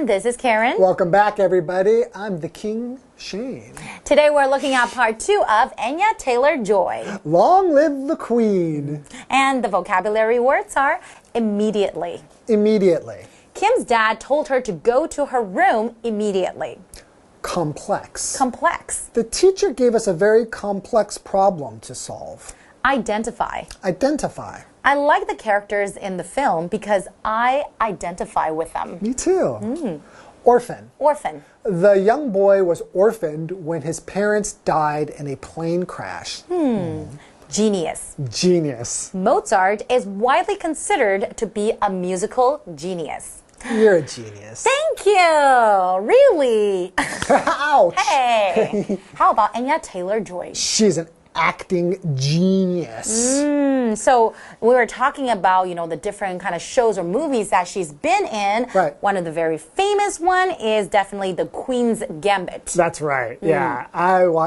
And this is Karen. Welcome back, everybody. I'm the King, Shane. Today we're looking at part 2 of Anya Taylor-Joy. Long live the Queen. And the vocabulary words are immediately. Immediately. Kim's dad told her to go to her room immediately. Complex. Complex. The teacher gave us a very complex problem to solve. Identify. Identify. I like the characters in the film because I identify with them. Me too. Orphan. Orphan. The young boy was orphaned when his parents died in a plane crash. Genius. Genius. Mozart is widely considered to be a musical genius. You're a genius. Thank you. Really? Ouch. Hey. How about Anya Taylor-Joy? She's an acting genius. So we were talking about, the different kind of shows or movies that she's been in. Right. One of the very famous one is definitely The Queen's Gambit. That's right. Yeah.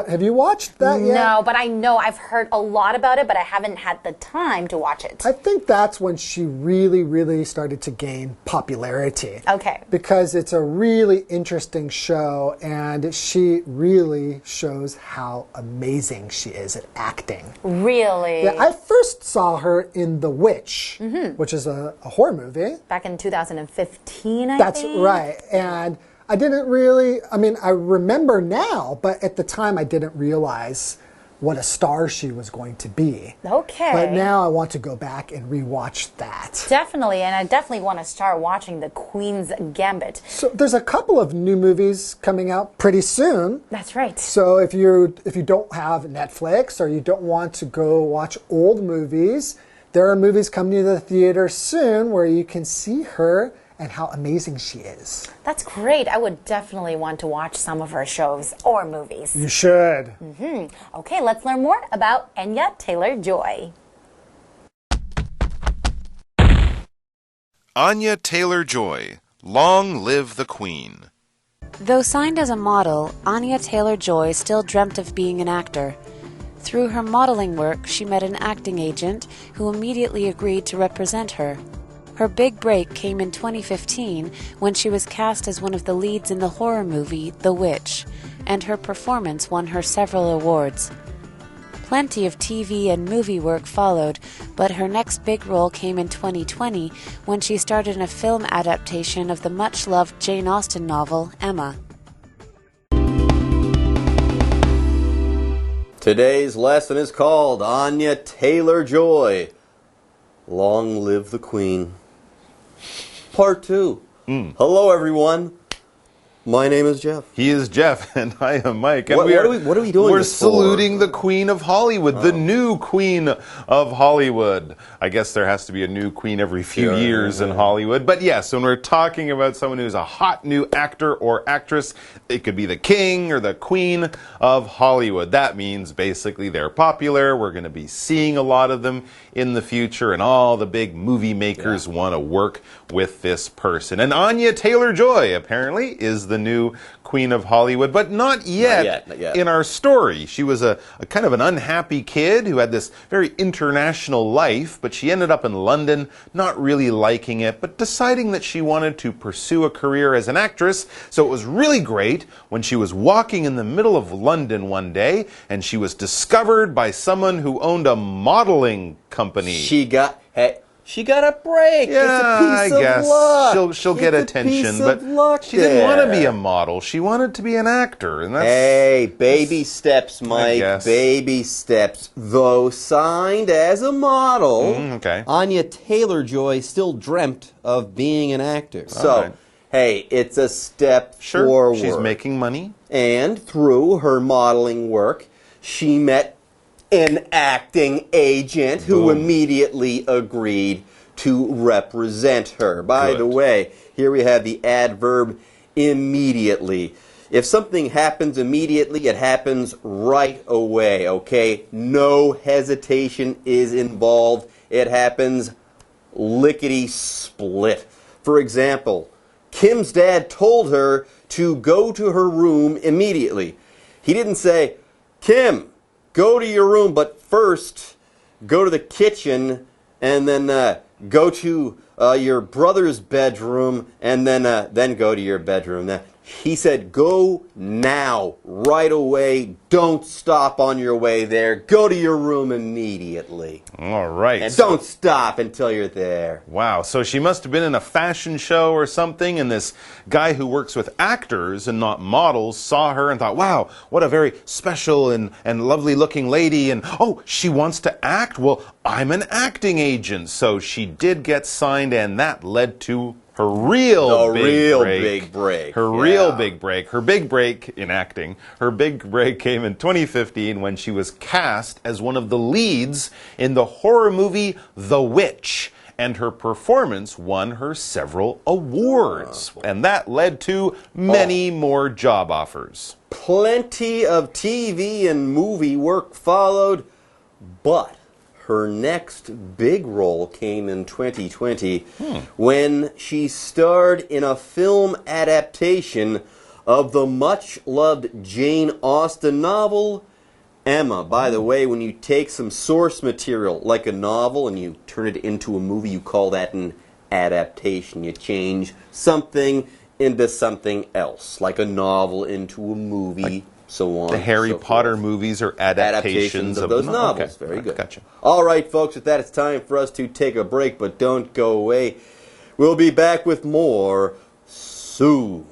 Have you watched that yet? No, but I know I've heard a lot about it, but I haven't had the time to watch it. I think that's when she really, really started to gain popularity. Okay. Because it's a really interesting show, and she really shows how amazing she is at acting. Really? Yeah, I first saw her in The Witch, which is a horror movie. Back in 2015, I That's think. right. And I didn't really, I remember now, but at the time I didn't realize what a star she was going to be. Okay. But now I want to go back and rewatch that. Definitely, and I definitely want to start watching The Queen's Gambit. So there's a couple of new movies coming out pretty soon. That's right. So if you don't have Netflix or you don't want to go watch old movies, there are movies coming to the theater soon where you can see her and how amazing she is. That's great. I would definitely want to watch some of her shows or movies. You should. Okay, let's learn more about Anya Taylor-Joy. Anya Taylor-Joy, Long Live the Queen. Though signed as a model, Anya Taylor-Joy still dreamt of being an actor. Through her modeling work, she met an acting agent who immediately agreed to represent her. Her big break came in 2015 when she was cast as one of the leads in the horror movie The Witch, and her performance won her several awards. Plenty of TV and movie work followed, but her next big role came in 2020 when she starred in a film adaptation of the much-loved Jane Austen novel, Emma. Today's lesson is called Anya Taylor-Joy, Long Live the Queen. Part 2. Hello, everyone. My name is Jeff. He is Jeff, and I am Mike. And What are we doing We're this for? saluting the Queen of Hollywood, the new Queen of Hollywood. I guess there has to be a new queen every few years in Hollywood. But yes, when we're talking about someone who's a hot new actor or actress, it could be the king or the queen of Hollywood. That means basically they're popular. We're going to be seeing a lot of them in the future, and all the big movie makers want to work with this person. And Anya Taylor-Joy, apparently, is the new Queen of Hollywood, but not yet. In our story. She was a kind of an unhappy kid who had this very international life, but she ended up in London, not really liking it, but deciding that she wanted to pursue a career as an actress. So it was really great when she was walking in the middle of London one day, and she was discovered by someone who owned a modeling company. She got a break. Yeah, it's a piece of luck. She'll get attention, but she there. didn't want to be a model. She wanted to be an actor, and that's Hey, baby steps, Mike. Baby steps. Though signed as a model, Anya Taylor-Joy still dreamt of being an actor. So, hey, it's a step forward. She's making money. And through her modeling work, she met an acting agent who immediately agreed to represent her. By the way, here we have the adverb immediately. If something happens immediately, it happens right away, okay? No hesitation is involved. It happens lickety-split. For example, Kim's dad told her to go to her room immediately. He didn't say, Kim, go to your room, but first go to the kitchen and then go to your brother's bedroom, and then go to your bedroom. Now, he said, go now, right away. Don't stop on your way there. Go to your room immediately. All right. And don't stop until you're there. Wow, so she must have been in a fashion show or something, and this guy who works with actors and not models saw her and thought, wow, what a very special and lovely looking lady, and oh, she wants to act? Well, I'm an acting agent. So she did get signed, and that led to her real big break. Her big break in acting. Her big break came in 2015 when she was cast as one of the leads in the horror movie The Witch. And her performance won her several awards. And that led to many more job offers. Plenty of TV and movie work followed, but her next big role came in 2020 when she starred in a film adaptation of the much-loved Jane Austen novel, Emma. By the way, when you take some source material, like a novel, and you turn it into a movie, you call that an adaptation. You change something into something else, like a novel into a movie. So on. The Harry Potter movies are adaptations of those novels. Okay. Very good. Gotcha. All right, folks, with that, it's time for us to take a break, but don't go away. We'll be back with more soon.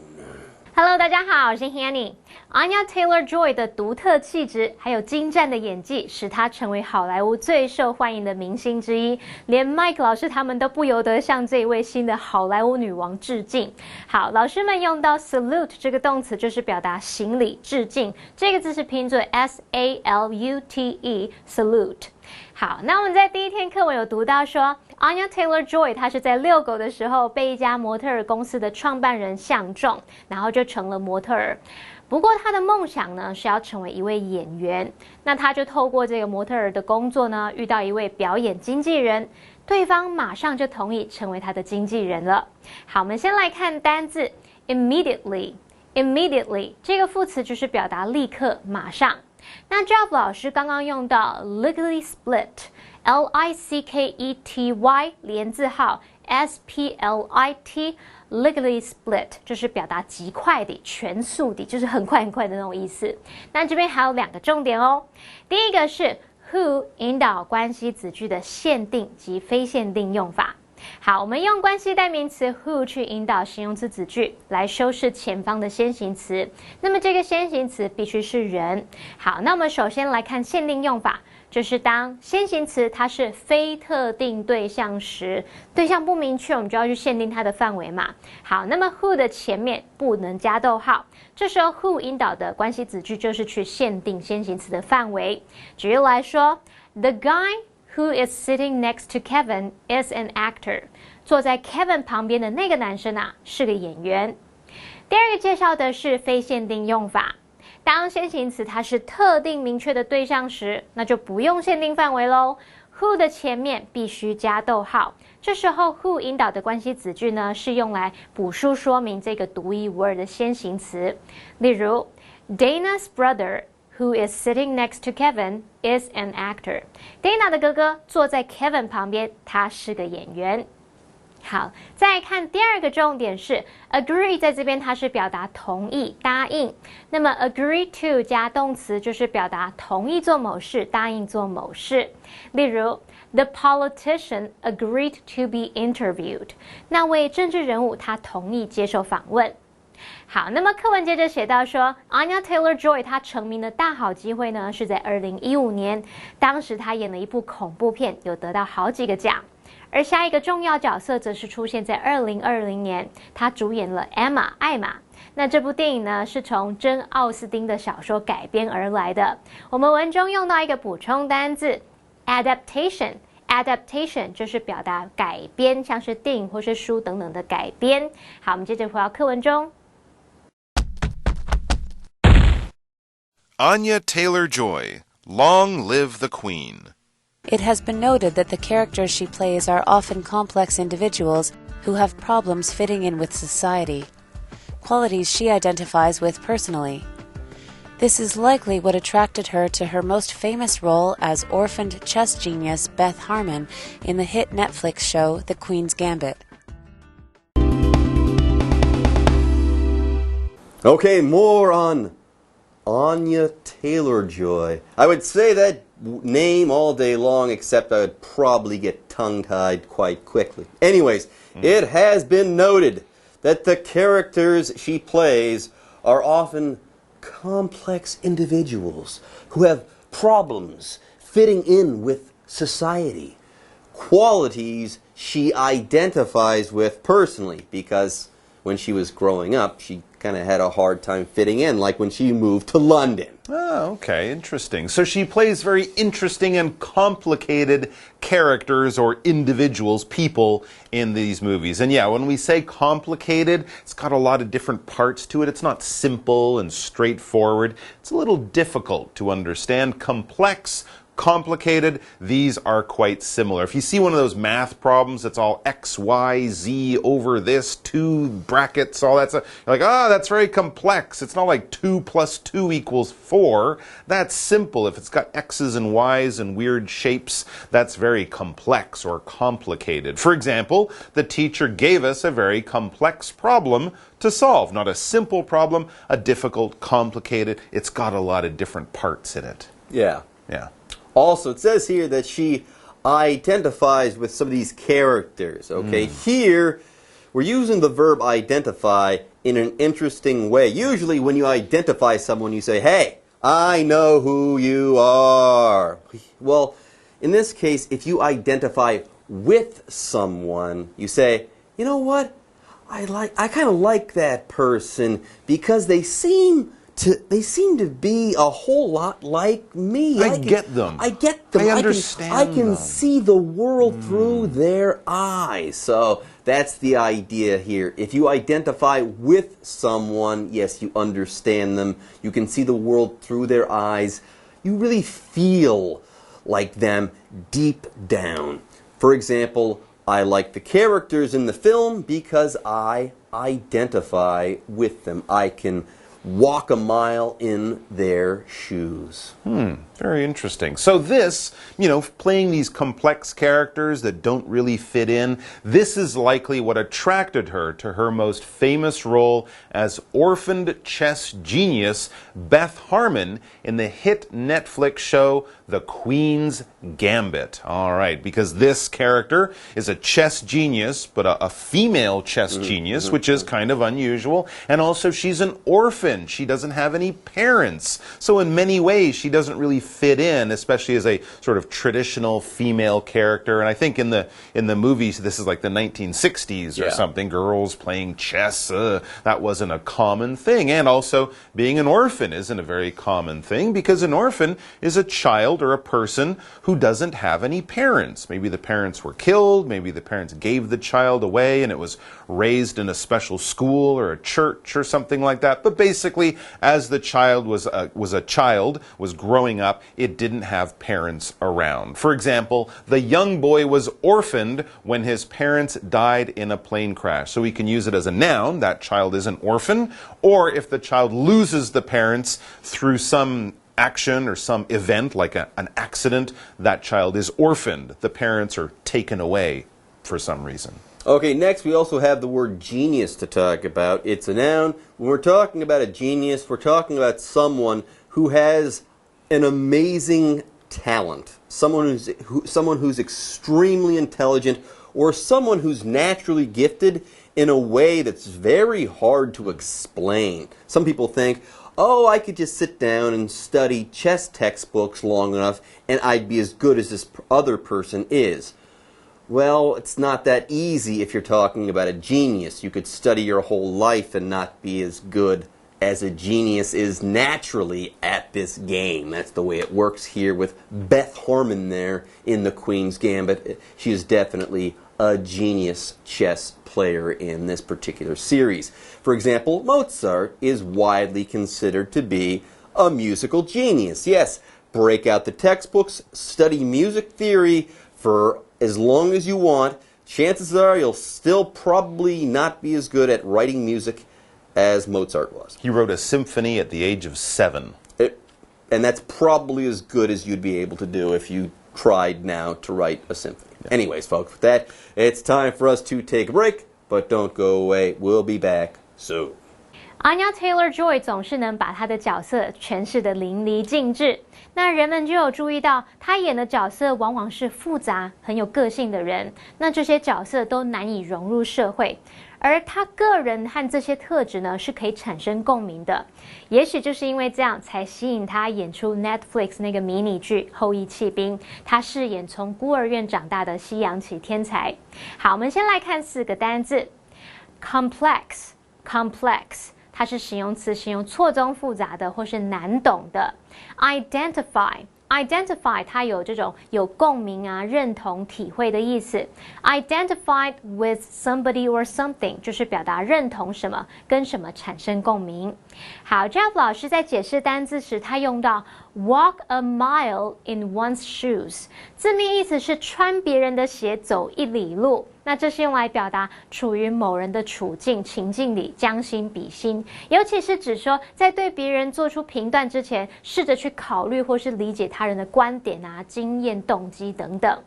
Hello， 大家好，我是 Hanny。Anya Taylor-Joy 的独特气质还有精湛的演技，使她成为好莱坞最受欢迎的明星之一。连 Mike 老师他们都不由得向这一位新的好莱坞女王致敬。好，老师们用到 salute 这个动词，就是表达行礼、致敬。这个字是拼作 S-A-L-U-T-E，salute。好，那我们在第一天课文有读到说 Anya Taylor-Joy 她是在遛狗的时候被一家模特儿公司的创办人相中，然后就成了模特儿。不过她的梦想呢是要成为一位演员，那她就透过这个模特儿的工作呢，遇到一位表演经纪人，对方马上就同意成为她的经纪人了。好，我们先来看单字 immediately。immediately 这个副词就是表达立刻、马上。那 Jeff 老师刚刚用到 legally split L-I-C-K-E-T-Y 连字号 S-P-L-I-T legally split 就是表达极快的、全速的，就是很快很快的那种意思。那这边还有两个重点哦。第一个是 who 引导关系子句的限定及非限定用法。好，我们用关系代名词 who 去引导形容词子句来修饰前方的先行词，那么这个先行词必须是人。好，那我们首先来看限定用法，就是当先行词它是非特定对象时，对象不明确，我们就要去限定它的范围嘛。好，那么 who 的前面不能加逗号，这时候 who 引导的关系子句就是去限定先行词的范围。举例来说 ，The guy who is sitting next to Kevin is an actor. 坐在 Kevin 旁边的那个男生啊，是个演员。第二个介绍的是非限定用法。当先行词它是特定明确的对象时，那就不用限定范围咯。who 的前面必须加逗号。这时候 who 引导的关系子句呢，是用来补述说明这个独一无二的先行词。例如 Dana's brother,who is sitting next to Kevin is an actor. Dana 的哥哥坐在 Kevin 旁边，他是个演员。好，再来看第二个重点是 agree， 在这边它是表达同意、答应。那么 agree to 加动词就是表达同意做某事、答应做某事。例如 The politician agreed to be interviewed. 那位政治人物他同意接受访问。好，那么课文接着写到说 Anya Taylor-Joy 她成名的大好机会呢是在2015年，当时她演了一部恐怖片，有得到好几个奖。而下一个重要角色则是出现在2020年，她主演了 Emma 艾玛。那这部电影呢是从珍·奥斯汀的小说改编而来的。我们文中用到一个补充单字 adaptation。adaptation 就是表达改编，像是电影或是书等等的改编。好，我们接着回到课文中。Anya Taylor-Joy, long live the Queen. It has been noted that the characters she plays are often complex individuals who have problems fitting in with society, qualities she identifies with personally. This is likely what attracted her to her most famous role as orphaned chess genius Beth Harmon in the hit Netflix show The Queen's Gambit. Okay, more on Anya Taylor-Joy. I would say that name all day long, except I would probably get tongue-tied quite quickly. Anyways, it has been noted that the characters she plays are often complex individuals who have problems fitting in with society. Qualities she identifies with personally, because when she was growing up, she kind of had a hard time fitting in, like when she moved to London. Oh, okay, interesting. So she plays very interesting and complicated characters or individuals, people in these movies. And yeah, when we say complicated, it's got a lot of different parts to it. It's not simple and straightforward. It's a little difficult to understand. Complex, complicated, these are quite similar. If you see one of those math problems that's all X, Y, Z over this, 2 brackets, all that stuff, you're like, oh, that's very complex. It's not like 2 plus 2 equals 4. That's simple. If it's got X's and Y's and weird shapes, that's very complex or complicated. For example, the teacher gave us a very complex problem to solve. Not a simple problem, a difficult, complicated. It's got a lot of different parts in it. Yeah. Yeah. Also, it says here that she identifies with some of these characters, okay? Here, we're using the verb identify in an interesting way. Usually, when you identify someone, you say, hey, I know who you are. Well, in this case, if you identify with someone, you say, you know what? I kind of like that person because they seem to be a whole lot like me. I get them. I get them. I understand I can them. see the world through their eyes. So that's the idea here. If you identify with someone, yes, you understand them. You can see the world through their eyes. You really feel like them deep down. For example, I like the characters in the film because I identify with them. I can walk a mile in their shoes. Very interesting. So this, playing these complex characters that don't really fit in, this is likely what attracted her to her most famous role as orphaned chess genius Beth Harmon in the hit Netflix show The Queen's Gambit. All right, because this character is a chess genius, but a female chess genius, which is kind of unusual. And also she's an orphan. She doesn't have any parents. So in many ways, she doesn't really fit in, especially as a sort of traditional female character. And I think in the movies, this is like the 1960s or something, girls playing chess, that wasn't a common thing. And also being an orphan isn't a very common thing, because an orphan is a child or a person who doesn't have any parents. Maybe the parents were killed, maybe the parents gave the child away and it was raised in a special school or a church or something like that. But basically, as the child was growing up, it didn't have parents around. For example, the young boy was orphaned when his parents died in a plane crash. So we can use it as a noun, that child is an orphan, or if the child loses the parents through some action or some event like an accident, that child is orphaned. The parents are taken away for some reason. Okay, next we also have the word genius to talk about. It's a noun. When we're talking about a genius, we're talking about someone who has an amazing talent, someone who's extremely intelligent, or someone who's naturally gifted in a way that's very hard to explain. Some people think, oh, I could just sit down and study chess textbooks long enough and I'd be as good as this other person is. Well, it's not that easy if you're talking about a genius. You could study your whole life and not be as good as a genius is naturally at this game. That's the way it works here with Beth Harmon there in The Queen's Gambit. She is definitely a genius chess player in this particular series. For example, Mozart is widely considered to be a musical genius. Yes, break out the textbooks, study music theory for as long as you want. Chances are you'll still probably not be as good at writing music as Mozart was. He wrote a symphony at the age of 7. and that's probably as good as you'd be able to do if you tried now to write a symphony. Anyways, folks, with that, it's time for us to take a break, but don't go away. We'll be back soon. Anya Taylor-Joy 总是能把她的角色诠释得淋漓尽致，那人们就有注意到，她演的角色往往是复杂、很有个性的人，那这些角色都难以融入社会，而她个人和这些特质呢，是可以产生共鸣的。也许就是因为这样，才吸引她演出 Netflix 那个迷你剧《后翼弃兵》，她饰演从孤儿院长大的西洋棋天才。好，我们先来看4个单字 ，complex。它是形容词，形容错综复杂的或是难懂的。Identify 它有这种有共鸣啊、认同、体会的意思。Identified with somebody or something 就是表达认同什么，跟什么产生共鸣。好 ，Jeff 老师在解释单字时，他用到 walk a mile in one's shoes， 字面意思是穿别人的鞋走1里路。那这是用来表达处于某人的处境情境里将心比心，尤其是指说在对别人做出评断之前，试着去考虑或是理解他人的观点啊、经验、动机等等。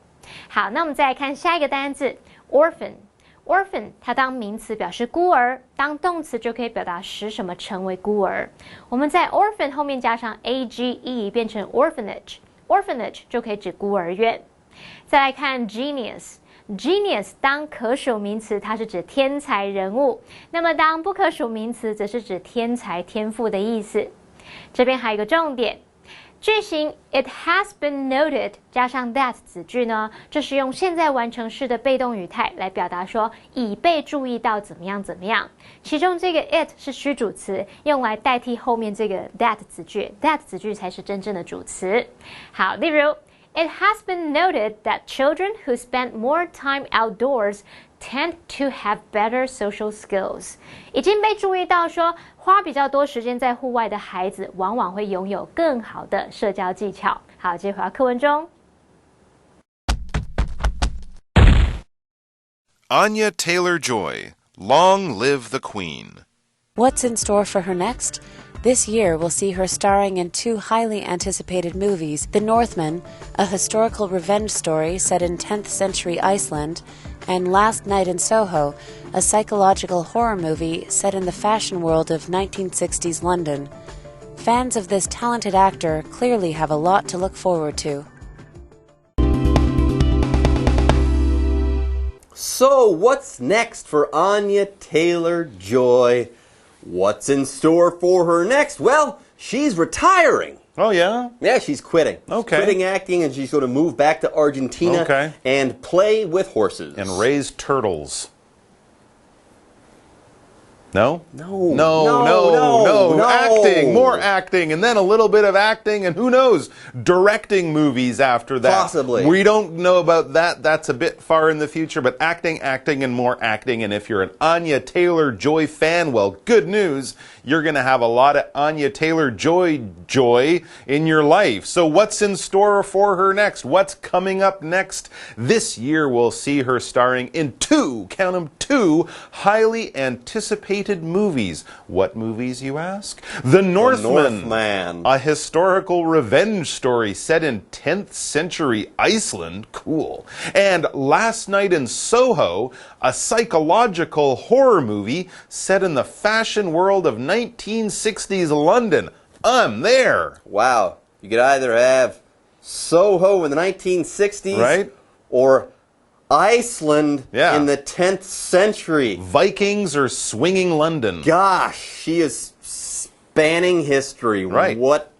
好，那我们再来看下一个单字 orphan。orphan 它当名词表示孤儿，当动词就可以表达使什么成为孤儿。我们在 orphan 后面加上 age 变成 orphanage 就可以指孤儿院。再来看 genius。Genius 当可数名词，它是指天才人物；那么当不可数名词，则是指天才天赋的意思。这边还有一个重点，句型 It has been noted 加上 that 子句呢，这是用现在完成式的被动语态来表达说已被注意到怎么样怎么样。其中这个 it 是虚主词，用来代替后面这个 that 子句 ，that 子句才是真正的主词。好，例如。It has been noted that children who spend more time outdoors tend to have better social skills. 已经被注意到说，花比较多时间在户外的孩子，往往会拥有更好的社交技巧。好，接回到课文中。Anya Taylor-Joy, Long Live the Queen. What's in store for her next? This year will see her starring in 2 highly anticipated movies, The Northman, a historical revenge story set in 10th century Iceland, and Last Night in Soho, a psychological horror movie set in the fashion world of 1960s London. Fans of this talented actor clearly have a lot to look forward to. So, what's next for Anya Taylor-Joy? What's in store for her next? Well, she's retiring. Oh, yeah? Yeah, she's quitting. Okay. She's quitting acting, and she's going to move back to Argentina and play with horses. And raise turtles. No? No. Acting, more acting, and then a little bit of acting, and who knows, directing movies after that. Possibly. We don't know about that. That's a bit far in the future, but acting, and more acting. And if you're an Anya Taylor-Joy fan, well, good news. You're going to have a lot of Anya Taylor-Joy joy in your life. So what's in store for her next? What's coming up next? This year we'll see her starring in 2, count them 2, highly anticipated movies. What movies, you ask? The Northman, a historical revenge story set in 10th century Iceland. Cool. And Last Night in Soho, a psychological horror movie set in the fashion world of 1960s London. I'm there. Wow. You could either have Soho in the 1960s, right, or Iceland in the 10th century. Vikings or swinging London. Gosh, she is spanning history. Right. What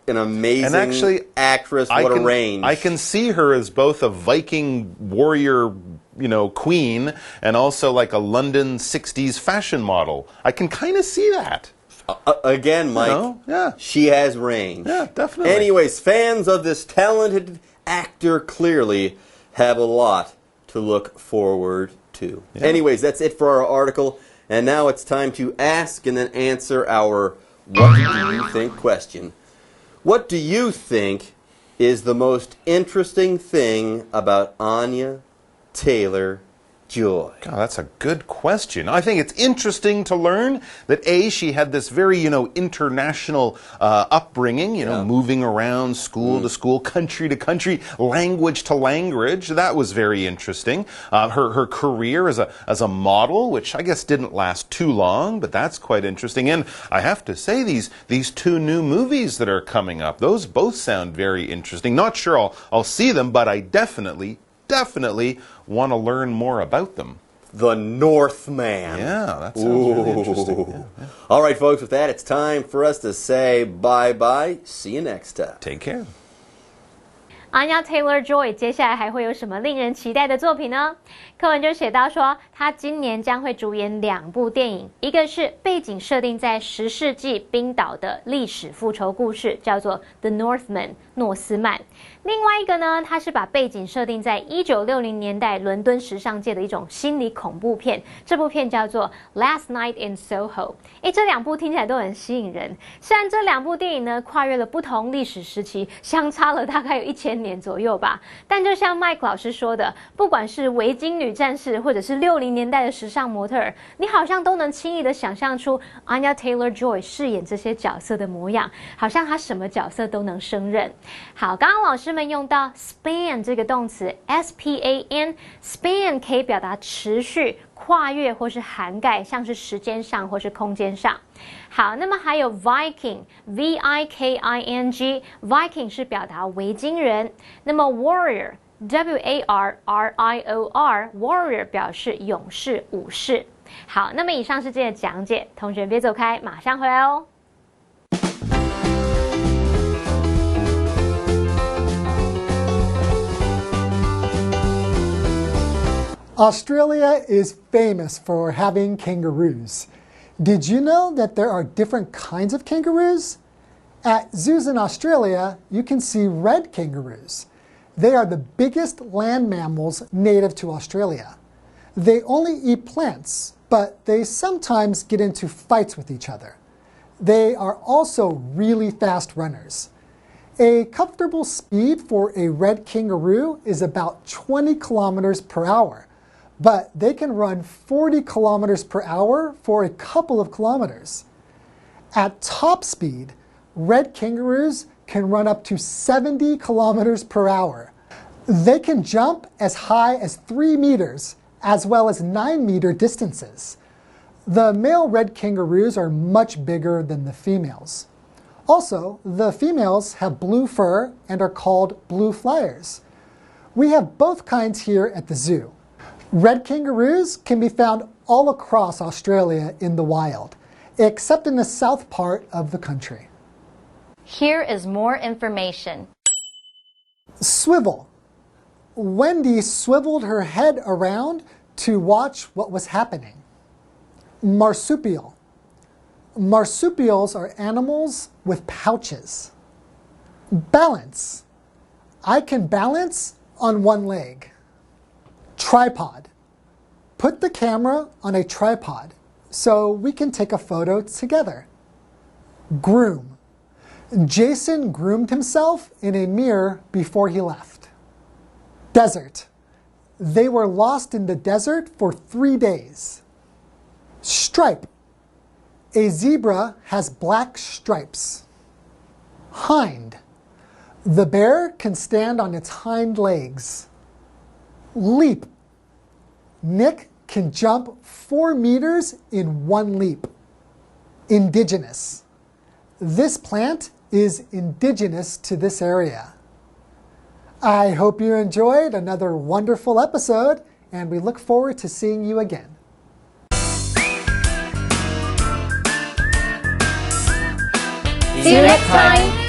an amazing actress. What a range. I can see her as both a Viking warrior, queen, and also like a London 60s fashion model. I can kind of see that. Again, Mike, she has range. Yeah, definitely. Anyways, fans of this talented actor clearly have a lot to look forward to. Yeah. Anyways, that's it for our article. And now it's time to ask and then answer our what do you think question. What do you think is the most interesting thing about Anya Taylor-Joy? Joy? Oh, that's a good question. I think it's interesting to learn that she had this very, international upbringing, moving around school to school, country to country, language to language. That was very interesting. Her career as a model, which I guess didn't last too long, but that's quite interesting. And I have to say, these two new movies that are coming up, those both sound very interesting. Not sure I'll see them, but I definitely want to learn more about them. The Northman. Yeah, that sounds really interesting. Yeah. All right, folks, with that, it's time for us to say bye-bye. See you next time. Take care. Anya Taylor-Joy 接下来还会有什么令人期待的作品呢？课文就写到说，她今年将会主演2部电影，一个是背景设定在10世纪冰岛的历史复仇故事，叫做《The Northman》诺斯曼。另外一个呢，它是把背景设定在1960年代伦敦时尚界的一种心理恐怖片，这部片叫做《Last Night in Soho》。这2部听起来都很吸引人。虽然这2部电影呢跨越了不同历史时期，相差了大概有1000年左右吧，但就像 Mike 老师说的，不管是维京女战士，或者是60年代的时尚模特儿，你好像都能轻易的想象出 Anya Taylor-Joy 饰演这些角色的模样，好像她什么角色都能胜任。好，刚刚老师们用到 span 这个动词 span 可以表达持续、跨越或是涵盖，像是时间上或是空间上。好，那么还有 Viking Viking 是表达维京人，那么 Warrior Warrior 表示勇士、武士。好，那么以上是今天的讲解，同学别走开，马上回来哦。Australia is famous for having kangaroos. Did you know that there are different kinds of kangaroos? At zoos in Australia, you can see red kangaroos. They are the biggest land mammals native to Australia. They only eat plants, but they sometimes get into fights with each other. They are also really fast runners. A comfortable speed for a red kangaroo is about 20 kilometers per hour. But they can run 40 kilometers per hour for a couple of kilometers. At top speed, red kangaroos can run up to 70 kilometers per hour. They can jump as high as 3 meters, as well as 9-meter distances. The male red kangaroos are much bigger than the females. Also, the females have blue fur and are called blue flyers. We have both kinds here at the zoo. Red kangaroos can be found all across Australia in the wild, except in the south part of the country. Here is more information. Swivel. Wendy swiveled her head around to watch what was happening. Marsupial. Marsupials are animals with pouches. Balance. I can balance on one leg. Tripod. Put the camera on a tripod so we can take a photo together. Groom. Jason groomed himself in a mirror before he left. Desert. They were lost in the desert for 3 days. Stripe. A zebra has black stripes. Hind. The bear can stand on its hind legs. Leap. Nick can jump 4 meters in 1 leap. Indigenous. This plant is indigenous to this area. I hope you enjoyed another wonderful episode, and we look forward to seeing you again. See you next time!